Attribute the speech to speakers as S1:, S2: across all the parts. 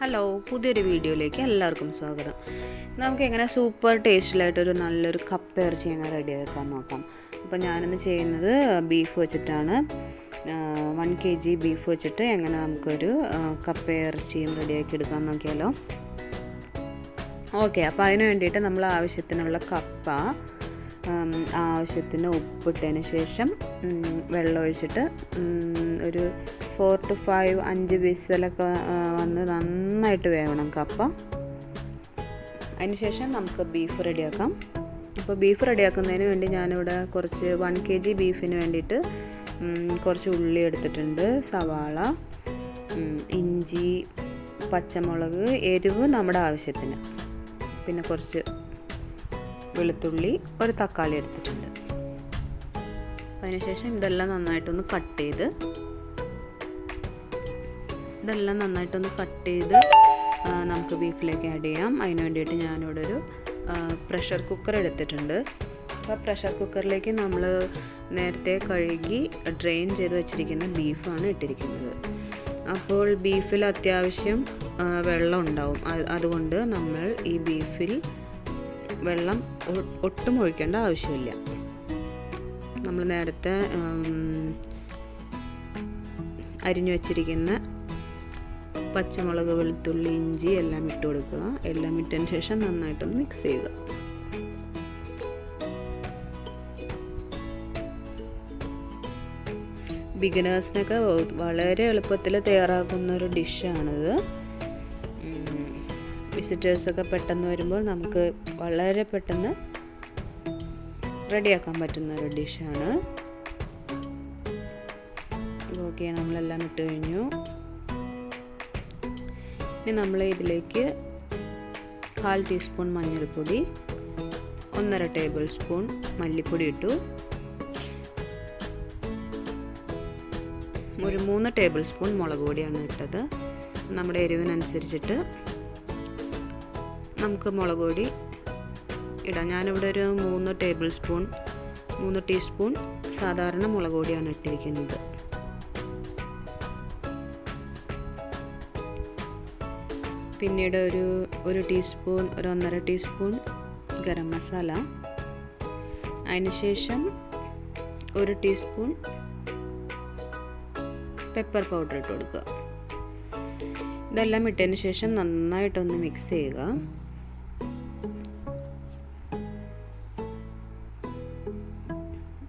S1: Hello, പുതിയൊരു വീഡിയോയിലേക്ക് എല്ലാവർക്കും സ്വാഗതം. നമുക്ക് എങ്ങനെ സൂപ്പർ ടേസ്റ്റിലായിട്ടൊരു നല്ലൊരു കപ്പ ഇറച്ചി എങ്ങനെ റെഡിയാക്കാൻ നോക്കാം. അപ്പോൾ ഞാനിന്ന് ചെയ്യുന്നത് ബീഫ് വെച്ചിട്ടാണ്. 1 kg ബീഫ് വെച്ചിട്ട് എങ്ങനെ നമുക്കൊരു കപ്പ ഇറച്ചിയും റെഡിയാക്കി എടുക്കാൻ നോക്കിയാലോ. ഓക്കെ, അപ്പോൾ അതിന് വേണ്ടിയിട്ട് നമ്മൾ ആവശ്യത്തിനുള്ള കപ്പ, ആവശ്യത്തിന് ഉപ്പിട്ടതിന് ശേഷം വെള്ളം ഒഴിച്ചിട്ട് ഒരു 4 to 5 വിസിലൊക്കെ വന്ന് നന്നായിട്ട് വേവണം കപ്പ. അതിന് ശേഷം നമുക്ക് ബീഫ് റെഡിയാക്കാം. അപ്പോൾ ബീഫ് റെഡിയാക്കുന്നതിന് വേണ്ടി ഞാനിവിടെ കുറച്ച് 1 kg ബീഫിന് വേണ്ടിയിട്ട് കുറച്ച് ഉള്ളി എടുത്തിട്ടുണ്ട്, സവാള, ഇഞ്ചി, പച്ചമുളക്, എരിവ് നമ്മുടെ ആവശ്യത്തിന്, പിന്നെ കുറച്ച് വെളുത്തുള്ളി, ഒരു തക്കാളി എടുത്തിട്ടുണ്ട്. അതിനുശേഷം ഇതെല്ലാം നന്നായിട്ടൊന്ന് കട്ട് ചെയ്ത് നമുക്ക് ബീഫിലേക്ക് ആഡ് ചെയ്യാം. അതിന് വേണ്ടിയിട്ട് ഞാനിവിടെ ഒരു പ്രഷർ കുക്കർ എടുത്തിട്ടുണ്ട്. അപ്പോൾ പ്രഷർ കുക്കറിലേക്ക് നമ്മൾ നേരത്തെ കഴുകി ഡ്രെയിൻ ചെയ്ത് വെച്ചിരിക്കുന്ന ബീഫാണ് ഇട്ടിരിക്കുന്നത്. അപ്പോൾ ബീഫിൽ അത്യാവശ്യം വെള്ളം ഉണ്ടാവും. അതുകൊണ്ട് നമ്മൾ ഈ ബീഫിൽ വെള്ളം ഒട്ടും ഒഴിക്കേണ്ട ആവശ്യമില്ല. നമ്മൾ നേരത്തെ അരിഞ്ഞു വച്ചിരിക്കുന്ന പച്ചമുളക്, വെളുത്തുള്ളി, ഇഞ്ചി എല്ലാം ഇട്ട് കൊടുക്കുക. എല്ലാം ഇട്ടതിന് ശേഷം നന്നായിട്ടൊന്ന് മിക്സ് ചെയ്യുക. ബിഗിനേഴ്സിനൊക്കെ വളരെ എളുപ്പത്തിൽ തയ്യാറാക്കുന്ന ഒരു ഡിഷാണിത്. വിസിറ്റേഴ്സൊക്കെ പെട്ടെന്ന് വരുമ്പോൾ നമുക്ക് വളരെ പെട്ടെന്ന് റെഡിയാക്കാൻ പറ്റുന്ന ഒരു ഡിഷാണ്. ഓക്കെ, നമ്മളെല്ലാം ഇട്ട് കഴിഞ്ഞു. ഇനി നമ്മൾ ഇതിലേക്ക് 1/4 ടീസ്പൂൺ മഞ്ഞൾപ്പൊടി, 1.5 ടേബിൾ സ്പൂൺ മല്ലിപ്പൊടി ഇട്ടു, ഒരു 3 ടേബിൾ സ്പൂൺ മുളക് പൊടിയാണ് ഇട്ടത്. നമ്മുടെ എരിവിനനുസരിച്ചിട്ട് നമുക്ക് മുളക് പൊടി ഇടാം. ഞാനിവിടെ ഒരു 3 ടീസ്പൂൺ സാധാരണ മുളക് പൊടിയാണ് ഇട്ടിരിക്കുന്നത്. പിന്നീട് ഒരു 1.5 ടീസ്പൂൺ ഗരം മസാല, അതിനുശേഷം 1 ടീസ്പൂൺ പെപ്പർ പൗഡർ ഇട്ട് കൊടുക്കുക. ഇതെല്ലാം ഇട്ടതിന് ശേഷം നന്നായിട്ടൊന്ന് മിക്സ് ചെയ്യുക.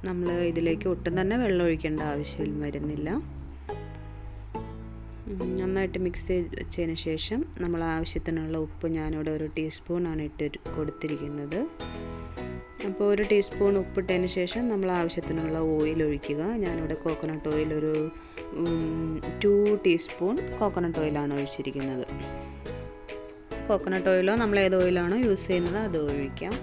S1: നമ്മൾ ഇതിലേക്ക് ഒട്ടും തന്നെ വെള്ളം ഒഴിക്കേണ്ട ആവശ്യം വരുന്നില്ല. നന്നായിട്ട് മിക്സ് ചെയ്ത് വെച്ചതിന് ശേഷം നമ്മൾ ആവശ്യത്തിനുള്ള ഉപ്പ് ഞാനിവിടെ 1 ടീസ്പൂണാണ് ഇട്ട് കൊടുത്തിരിക്കുന്നത്. അപ്പോൾ 1 ടീസ്പൂൺ ഉപ്പിട്ടതിന് ശേഷം നമ്മൾ ആവശ്യത്തിനുള്ള ഓയിൽ ഒഴിക്കുക. ഞാനിവിടെ കോക്കനട്ട് ഓയിൽ ഒരു 2 ടീസ്പൂൺ കോക്കനട്ട് ഓയിലാണ് ഒഴിച്ചിരിക്കുന്നത്. കോക്കനട്ട് ഓയിലോ നമ്മൾ ഏത് ഓയിലാണോ യൂസ് ചെയ്യുന്നത് അത് ഒഴിക്കാം.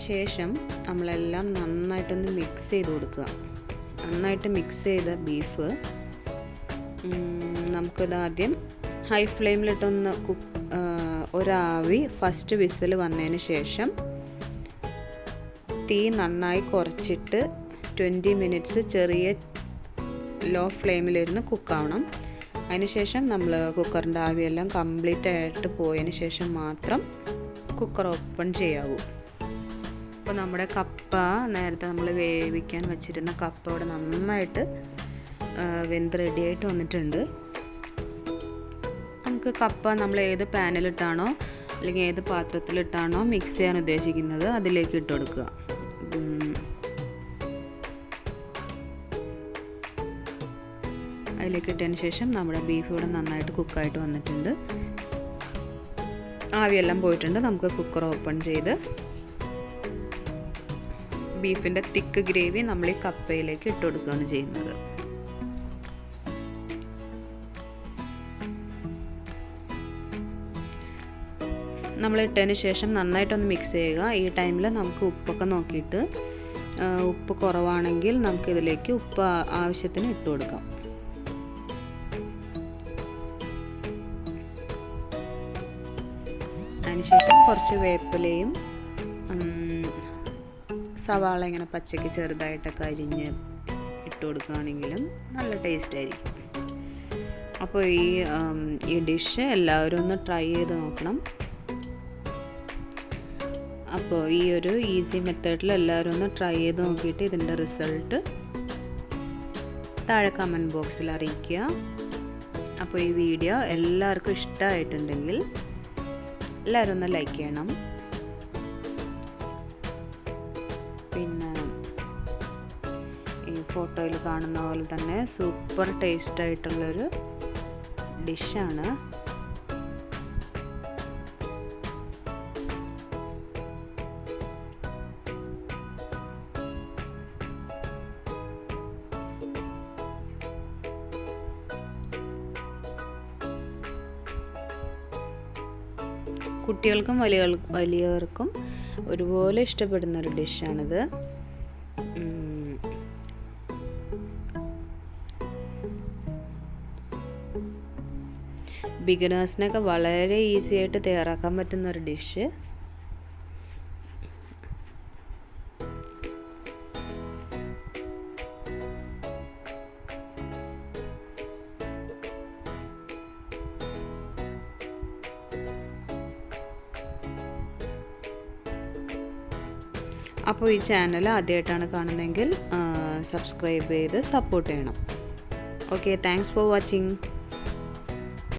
S1: ശേഷം നമ്മളെല്ലാം നന്നായിട്ടൊന്ന് മിക്സ് ചെയ്ത് കൊടുക്കുക. നന്നായിട്ട് മിക്സ് ചെയ്ത ബീഫ് നമുക്കിതാദ്യം ഹൈ ഫ്ലെയിമിലിട്ടൊന്ന് ഒരാവി ഫസ്റ്റ് വിസിൽ വന്നതിന് ശേഷം തീ നന്നായി കുറച്ചിട്ട് 20 മിനിറ്റ്സ് ചെറിയ ലോ ഫ്ലെയിമിലിരുന്ന് കുക്കാവണം. അതിനുശേഷം നമ്മൾ കുക്കറിൻ്റെ ആവിയെല്ലാം കംപ്ലീറ്റ് ആയിട്ട് പോയതിന് ശേഷം മാത്രം കുക്കർ ഓപ്പൺ ചെയ്യാവൂ. അപ്പോൾ നമ്മുടെ കപ്പ, നേരത്തെ നമ്മൾ വേവിക്കാൻ വെച്ചിരുന്ന കപ്പ ഇവിടെ നന്നായിട്ട് വെന്ത് റെഡിയായിട്ട് വന്നിട്ടുണ്ട്. നമുക്ക് കപ്പ നമ്മൾ ഏത് പാനിലിട്ടാണോ അല്ലെങ്കിൽ ഏത് പാത്രത്തിലിട്ടാണോ മിക്സ് ചെയ്യാൻ ഉദ്ദേശിക്കുന്നത് അതിലേക്ക് ഇട്ട് കൊടുക്കുക. അതിലേക്ക് ഇട്ടതിന് ശേഷം നമ്മുടെ ബീഫ് ഇവിടെ നന്നായിട്ട് കുക്കായിട്ട് വന്നിട്ടുണ്ട്. ആവിയെല്ലാം പോയിട്ടുണ്ട്. നമുക്ക് കുക്കർ ഓപ്പൺ ചെയ്ത് ബീഫിൻ്റെ തിക്ക് ഗ്രേവി നമ്മൾ ഈ കപ്പയിലേക്ക് ഇട്ട് കൊടുക്കുകയാണ് ചെയ്യുന്നത്. നമ്മൾ ഇട്ടതിന് ശേഷം നന്നായിട്ടൊന്ന് മിക്സ് ചെയ്യുക. ഈ ടൈമിൽ നമുക്ക് ഉപ്പൊക്കെ നോക്കിയിട്ട് ഉപ്പ് കുറവാണെങ്കിൽ നമുക്കിതിലേക്ക് ഉപ്പ് ആവശ്യത്തിന് ഇട്ട് കൊടുക്കാം. അതിനുശേഷം കുറച്ച് വേപ്പിലയും സവാള ഇങ്ങനെ പച്ചയ്ക്ക് ചെറുതായിട്ടൊക്കെ അരിഞ്ഞ് ഇട്ട് കൊടുക്കുകയാണെങ്കിലും നല്ല ടേസ്റ്റ് ആയിരിക്കും. അപ്പോൾ ഈ ഡിഷ് എല്ലാവരും ഒന്ന് ട്രൈ ചെയ്ത് നോക്കണം. അപ്പോൾ ഈ ഒരു ഈസി മെത്തേഡിൽ എല്ലാവരും ഒന്ന് ട്രൈ ചെയ്ത് നോക്കിയിട്ട് ഇതിൻ്റെ റിസൾട്ട് താഴെ കമൻറ്റ് ബോക്സിൽ അറിയിക്കുക. അപ്പോൾ ഈ വീഡിയോ എല്ലാവർക്കും ഇഷ്ടമായിട്ടുണ്ടെങ്കിൽ എല്ലാവരും ഒന്ന് ലൈക്ക് ചെയ്യണം. പിന്നെ ഈ ഫോട്ടോയിൽ കാണുന്ന പോലെ തന്നെ സൂപ്പർ ടേസ്റ്റ് ആയിട്ടുള്ളൊരു ഡിഷാണ്. കുട്ടികൾക്കും വലിയവർക്കും ഒരുപോലെ ഇഷ്ടപ്പെടുന്നൊരു ഡിഷാണിത്. ബിഗിനേഴ്സിനൊക്കെ വളരെ ഈസി ആയിട്ട് തയ്യാറാക്കാൻ പറ്റുന്നൊരു ഡിഷ്. അപ്പോൾ ഈ ചാനൽ ആദ്യമായിട്ടാണ് കാണുന്നതെങ്കിൽ സബ്സ്ക്രൈബ് ചെയ്ത് സപ്പോർട്ട് ചെയ്യണം. Okay, thanks for watching.